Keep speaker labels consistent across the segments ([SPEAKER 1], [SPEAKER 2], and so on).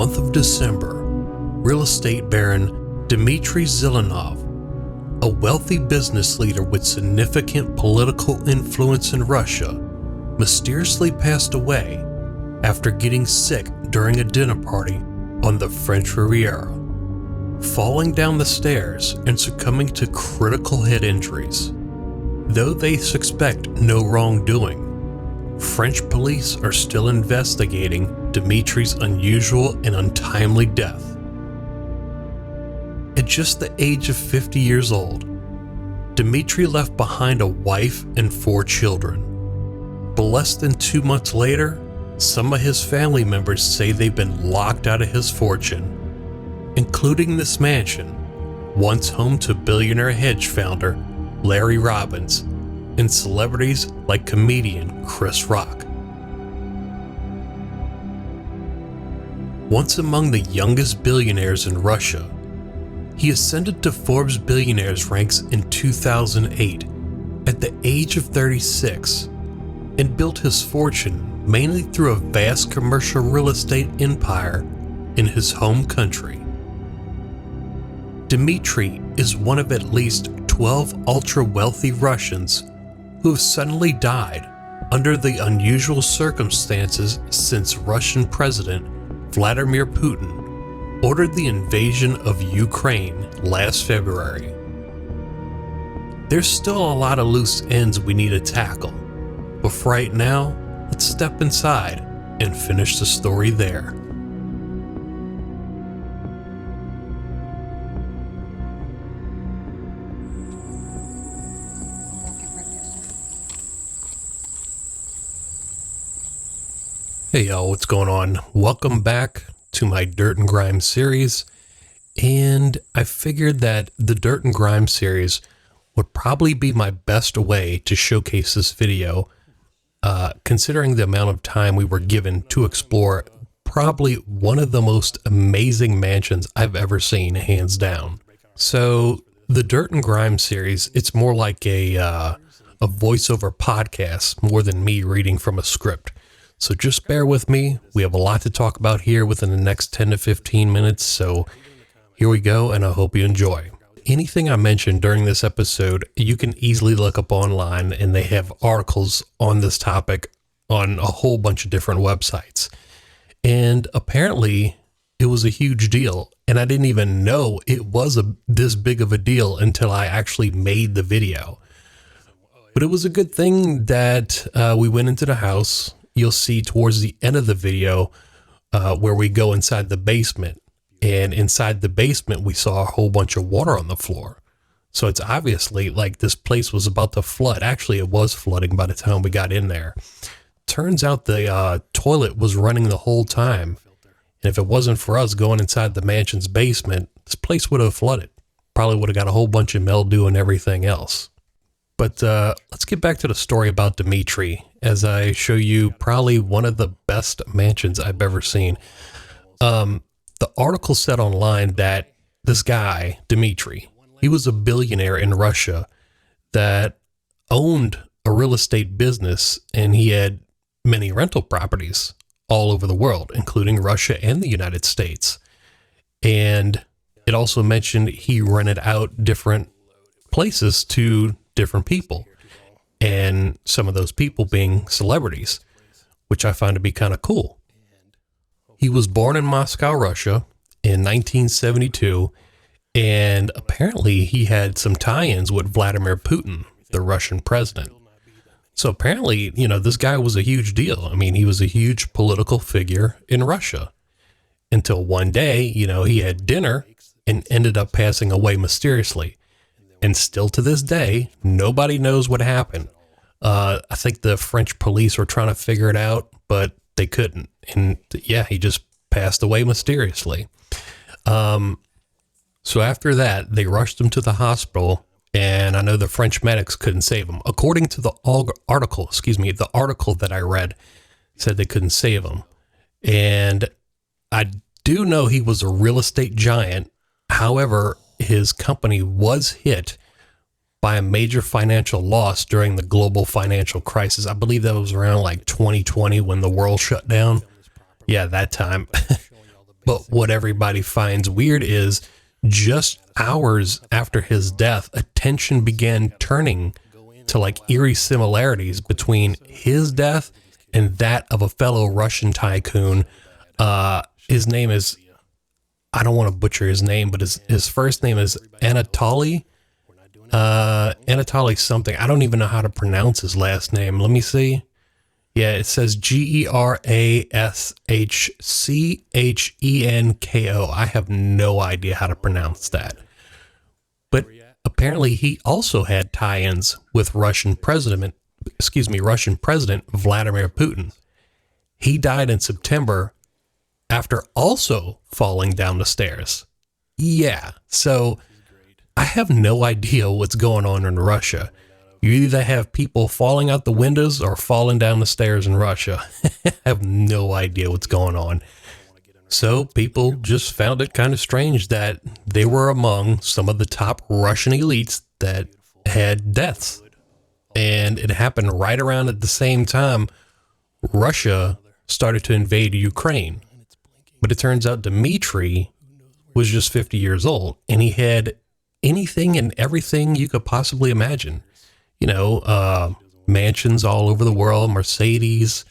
[SPEAKER 1] month of December, real estate baron Dmitry Zelenov, a wealthy business leader with significant political influence in Russia, mysteriously passed away after getting sick during a dinner party on the French Riviera, falling down the stairs and succumbing to critical head injuries. Though they suspect no wrongdoing, French police are still investigating Dimitry's unusual and untimely death. At just the age of 50 years old, Dimitry left behind a wife and 4 children. But less than 2 months later, some of his family members say they've been locked out of his fortune, including this mansion, once home to billionaire hedge founder Larry Robbins, and celebrities like comedian Chris Rock. Once among the youngest billionaires in Russia, he ascended to Forbes Billionaires ranks in 2008 at the age of 36 and built his fortune mainly through a vast commercial real estate empire in his home country. Dimitry is one of at least 12 ultra-wealthy Russians who have suddenly died under the unusual circumstances since Russian President Vladimir Putin ordered the invasion of Ukraine last February. There's still a lot of loose ends we need to tackle, but for right now, let's step inside and finish the story there. Hey y'all, what's going on? Welcome back to my Dirt and Grime series, and I figured that the Dirt and Grime series would probably be my best way to showcase this video, considering the amount of time we were given to explore probably one of the most amazing mansions I've ever seen, hands down. So the Dirt and Grime series, it's more like a voiceover podcast more than me reading from a script. So just bear with me. We have a lot to talk about here within the next 10 to 15 minutes. So here we go, and I hope you enjoy. Anything I mentioned during this episode, you can easily look up online, and they have articles on this topic on a whole bunch of different websites. And apparently it was a huge deal, and I didn't even know it was this big of a deal until I actually made the video. But it was a good thing that we went into the house. You'll see towards the end of the video where we go inside the basement. And inside the basement, we saw a whole bunch of water on the floor. So it's obviously like this place was about to flood. Actually, it was flooding by the time we got in there. Turns out the toilet was running the whole time. And if it wasn't for us going inside the mansion's basement, this place would have flooded. Probably would have got a whole bunch of mildew and everything else. But let's get back to the story about Dimitry, as I show you probably one of the best mansions I've ever seen. The article said online that this guy, Dimitry, he was a billionaire in Russia that owned a real estate business, and he had many rental properties all over the world, including Russia and the United States. And it also mentioned he rented out different places to different people, and some of those people being celebrities, which I find to be kind of cool. He was born in Moscow, Russia in 1972, and apparently he had some tie-ins with Vladimir Putin, the Russian president. So apparently, this guy was a huge deal. I mean, he was a huge political figure in Russia until one day, he had dinner and ended up passing away mysteriously. And still to this day, nobody knows what happened. I think the French police were trying to figure it out, but they couldn't. And yeah, he just passed away mysteriously. So after that, they rushed him to the hospital, and I know the French medics couldn't save him. According to the article that I read said they couldn't save him. And I do know he was a real estate giant. However, his company was hit by a major financial loss during the global financial crisis. I believe that was around like 2020 when the world shut down. Yeah, that time. But what everybody finds weird is just hours after his death, attention began turning to like eerie similarities between his death and that of a fellow Russian tycoon. His name is, I don't want to butcher his name, but his first name is Anatoly. Anatoly something. I don't even know how to pronounce his last name. Let me see. Yeah, it says Gerashchenko. I have no idea how to pronounce that. But apparently he also had tie-ins with Russian President Vladimir Putin. He died in September after also falling down the stairs. Yeah, so I have no idea what's going on in Russia. You either have people falling out the windows or falling down the stairs in Russia. I have no idea what's going on. So people just found it kind of strange that they were among some of the top Russian elites that had deaths. And it happened right around at the same time Russia started to invade Ukraine. But it turns out Dimitry was just 50 years old, and he had anything and everything you could possibly imagine. You know, mansions all over the world, Mercedes,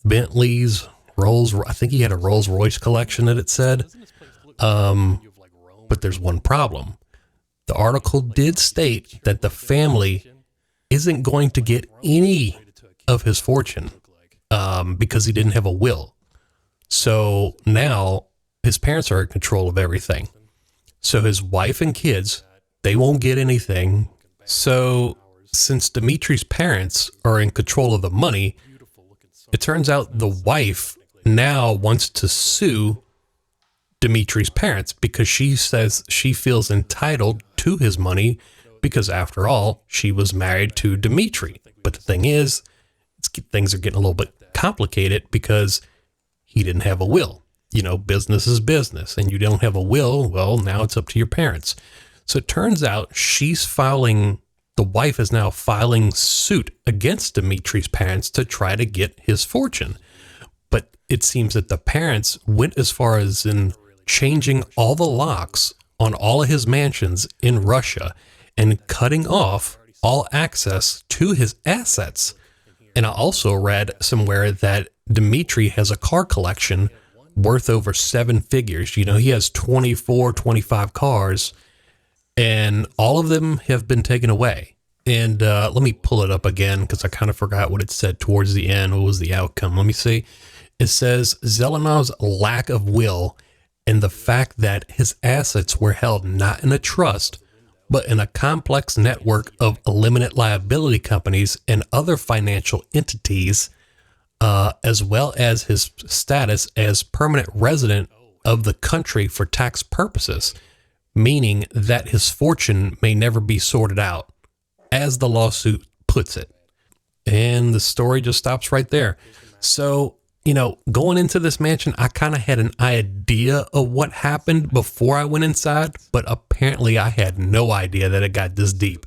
[SPEAKER 1] Bentleys, I think he had a Rolls Royce collection that it said. But there's one problem. The article did state that the family isn't going to get any of his fortune because he didn't have a will. So now his parents are in control of everything. So his wife and kids, they won't get anything. So since Dimitri's parents are in control of the money, it turns out the wife now wants to sue Dimitri's parents because she says she feels entitled to his money because, after all, she was married to Dimitry. But the thing is, things are getting a little bit complicated because he didn't have a will. You know, business is business, and you don't have a will, well, now it's up to your parents. So it turns out the wife is now filing suit against Dimitri's parents to try to get his fortune. But it seems that the parents went as far as in changing all the locks on all of his mansions in Russia and cutting off all access to his assets. And I also read somewhere that Dimitry has a car collection worth over 7 figures. You know, he has 24, 25 cars, and all of them have been taken away. And let me pull it up again because I kind of forgot what it said towards the end. What was the outcome? Let me see. It says Zelenov's lack of will and the fact that his assets were held not in a trust, but in a complex network of limited liability companies and other financial entities, as well as his status as permanent resident of the country for tax purposes, meaning that his fortune may never be sorted out, as the lawsuit puts it. And the story just stops right there. So, you know, going into this mansion, I kind of had an idea of what happened before I went inside, but apparently I had no idea that it got this deep.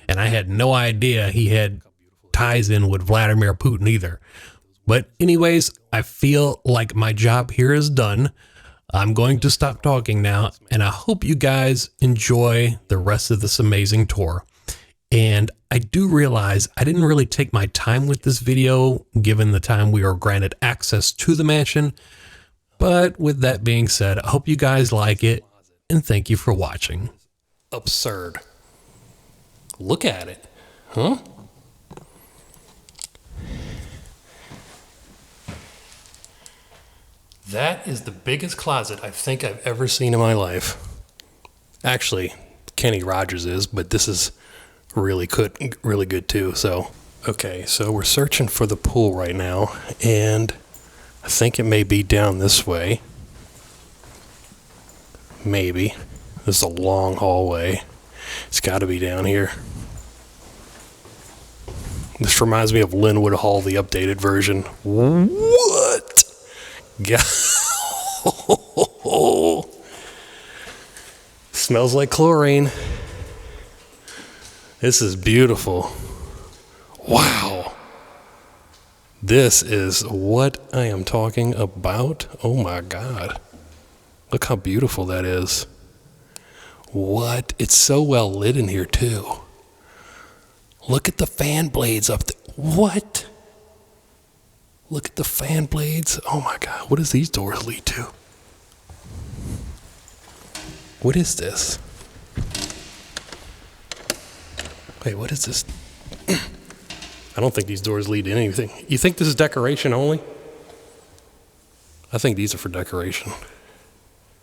[SPEAKER 1] And I had no idea he had ties in with Vladimir Putin either. But anyways, I feel like my job here is done. I'm going to stop talking now, and I hope you guys enjoy the rest of this amazing tour. And I do realize I didn't really take my time with this video, given the time we were granted access to the mansion. But with that being said, I hope you guys like it, and thank you for watching. Absurd. Look at it. Huh? That is the biggest closet I think I've ever seen in my life. Actually, Kenny Rogers is, but this is really good too. So, okay, so we're searching for the pool right now, and I think it may be down this way. Maybe. This is a long hallway. It's got to be down here. This reminds me of Linwood Hall, the updated version. What? God. Smells like chlorine. This is beautiful. Wow. This is what I am talking about. Oh my God. Look how beautiful that is. What? It's so well lit in here, too. Look at the fan blades up there. What? Look at the fan blades. Oh my God. What does these doors lead to? What is this? Wait, what is this? I don't think these doors lead to anything. You think this is decoration only? I think these are for decoration.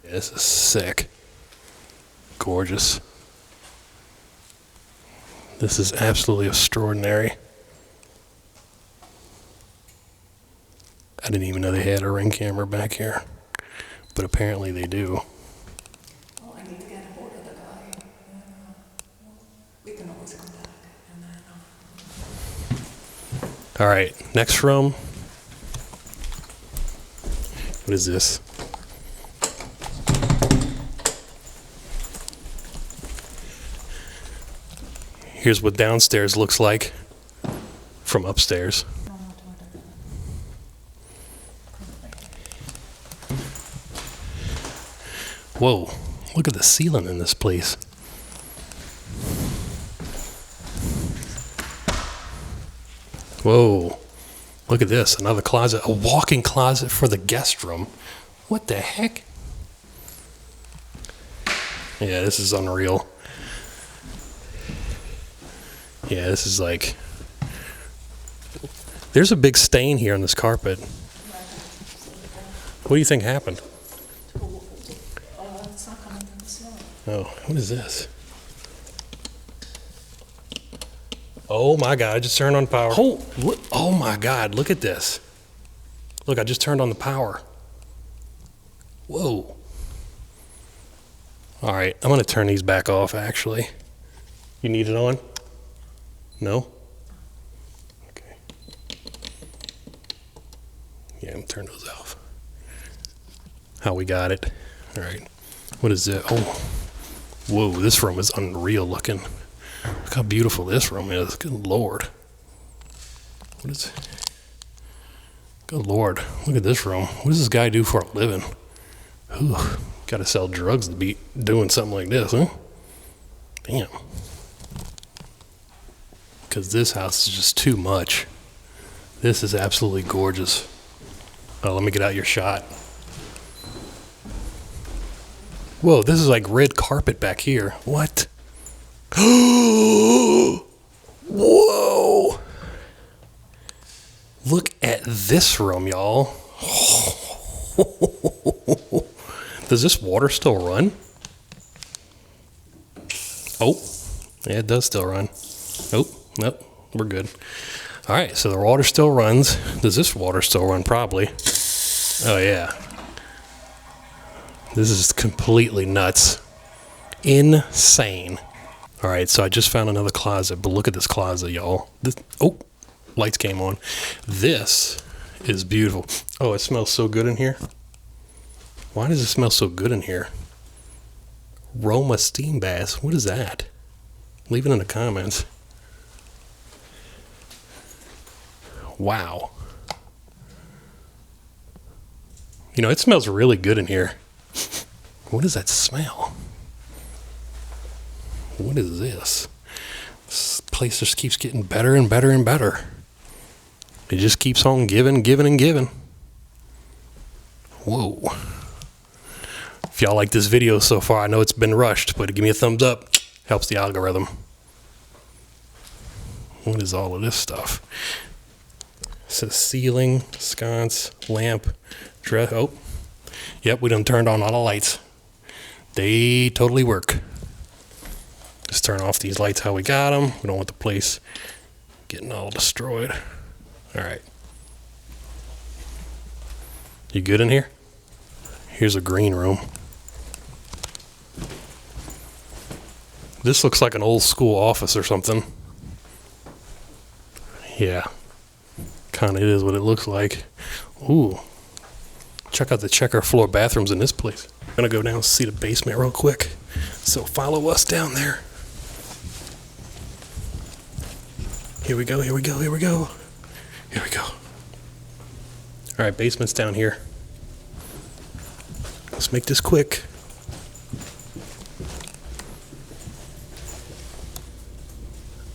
[SPEAKER 1] Yeah, this is sick. Gorgeous. This is absolutely extraordinary. I didn't even know they had a Ring camera back here, but apparently they do.
[SPEAKER 2] Well, I need to get a hold of the guy. We can always come back.
[SPEAKER 1] All right, next room. What is this? Here's what downstairs looks like from upstairs. Whoa, look at the ceiling in this place. Whoa, look at this, another closet, a walk-in closet for the guest room. What the heck? Yeah, this is unreal. Yeah, this is like, there's a big stain here on this carpet. What do you think happened?
[SPEAKER 2] It's not coming from the ceiling.
[SPEAKER 1] Oh, what is this? Oh my God, I just turned on power. Oh my God, look at this. Look, I just turned on the power. Whoa. All right, I'm gonna turn these back off actually. You need it on? No? Okay. Yeah, I'm gonna turn those off. How we got it. All right. What is it? Oh, whoa, this room is unreal looking. Look how beautiful this room is. Good Lord. What is it? Good Lord. Look at this room. What does this guy do for a living? Ooh, gotta sell drugs to be doing something like this, huh? Damn. Because this house is just too much. This is absolutely gorgeous. Oh, let me get out your shot. Whoa, this is like red carpet back here. What? Whoa! Look at this room, y'all. Does this water still run? Oh, yeah, it does still run. Oh, nope, we're good. All right, so the water still runs. Does this water still run? Probably. Oh, yeah. This is completely nuts. Insane. All right, so I just found another closet, but look at this closet, y'all. Oh, lights came on. This is beautiful. Oh, it smells so good in here. Why does it smell so good in here? Roma steam bath. What is that? Leave it in the comments. Wow. You know, it smells really good in here. What does that smell? What is this? This place just keeps getting better and better and better. It just keeps on giving, giving, and giving. Whoa. If y'all like this video so far, I know it's been rushed, but give me a thumbs up. Helps the algorithm. What is all of this stuff? It says ceiling, sconce, lamp, dress. Oh, yep, we done turned on all the lights. They totally work. Just turn off these lights how we got them. We don't want the place getting all destroyed. All right. You good in here? Here's a green room. This looks like an old school office or something. Yeah. Kind of is what it looks like. Ooh. Check out the checker floor bathrooms in this place. I'm going to go down and see the basement real quick. So follow us down there. Here we go, here we go, here we go. Here we go. All right, basement's down here. let's make this quick.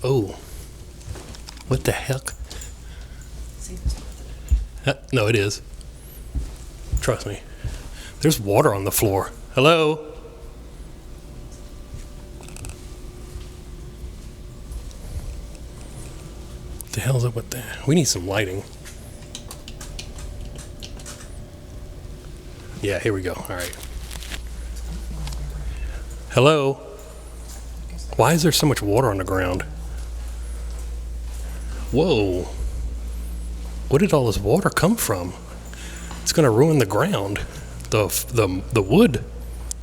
[SPEAKER 1] Oh, what the heck? No, it is. Trust me. There's water on the floor. Hello? What the hell is up with that? We need some lighting. Yeah, here we go. All right. Hello? Why is there so much water on the ground? Whoa. Where did all this water come from? It's going to ruin the ground. The wood.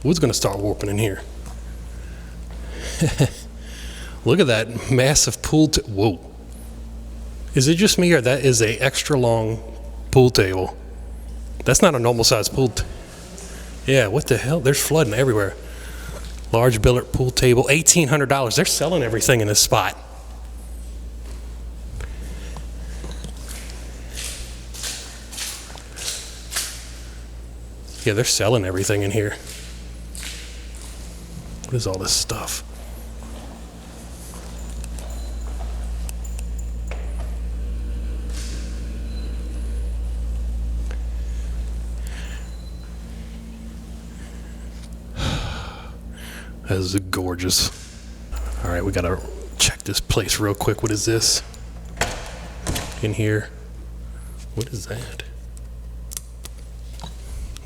[SPEAKER 1] Wood's going to start warping in here. Look at that massive pool. Whoa. Is it just me or that is a extra long pool table? That's not a normal size pool. Yeah, what the hell? There's flooding everywhere. Large billiard pool table, $1,800. They're selling everything in this spot. Yeah, they're selling everything in here. What is all this stuff? This is gorgeous. All right, we gotta check this place real quick. What is this in here? What is that?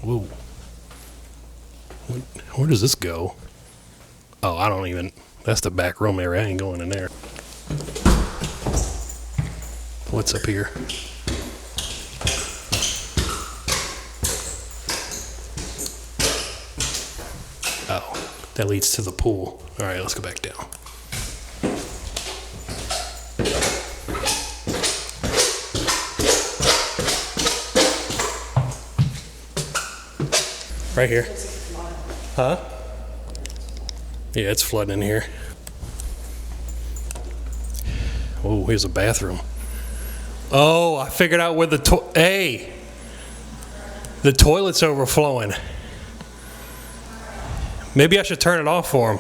[SPEAKER 1] Whoa. Where does this go? Oh, I don't even. That's the back room area. I ain't going in there. What's up here? Oh, that leads to the pool. All right, let's go back down. Right here. Huh? Yeah, it's flooding in here. Oh, here's a bathroom. Oh, I figured out where the the toilet's overflowing. Maybe I should turn it off for him.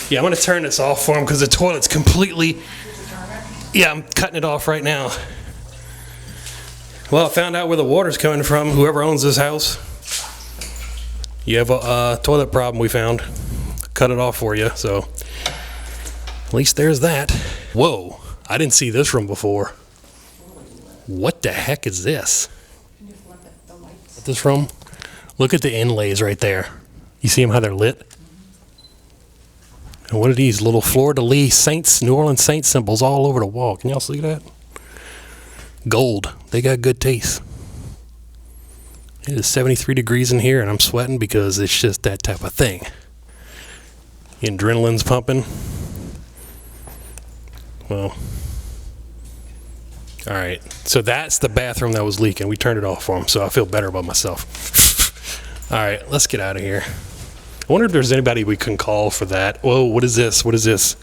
[SPEAKER 1] Yeah, I'm gonna turn this off for him because the toilet's completely. Yeah, I'm cutting it off right now. Well, I found out where the water's coming from. Whoever owns this house, you have a toilet problem we found. Cut it off for you, so at least there's that. Whoa, I didn't see this room before. What the heck is this? This room? Look at the inlays right there. You see them how they're lit? And what are these little fleur-de-lis Saints, New Orleans Saints symbols all over the wall? Can y'all see that? Gold. They got good taste. It is 73 degrees in here and I'm sweating because it's just that type of thing. Adrenaline's pumping. Well, all right. So that's the bathroom that was leaking. We turned it off for him, so I feel better about myself. All right, let's get out of here. I wonder if there's anybody we can call for that. Whoa, what is this? What is this?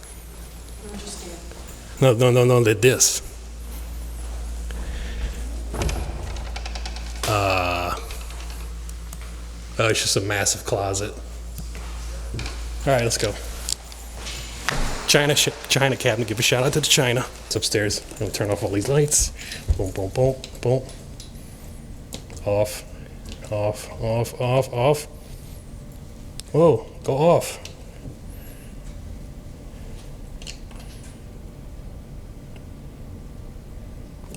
[SPEAKER 1] No, this. Oh, it's just a massive closet. All right, let's go. China cabinet. Give a shout out to the China. It's upstairs. I'm gonna turn off all these lights. Boom, boom, boom, boom. Off. Whoa, go off.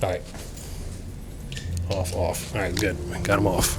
[SPEAKER 1] All right. Off. All right, good. Got them off.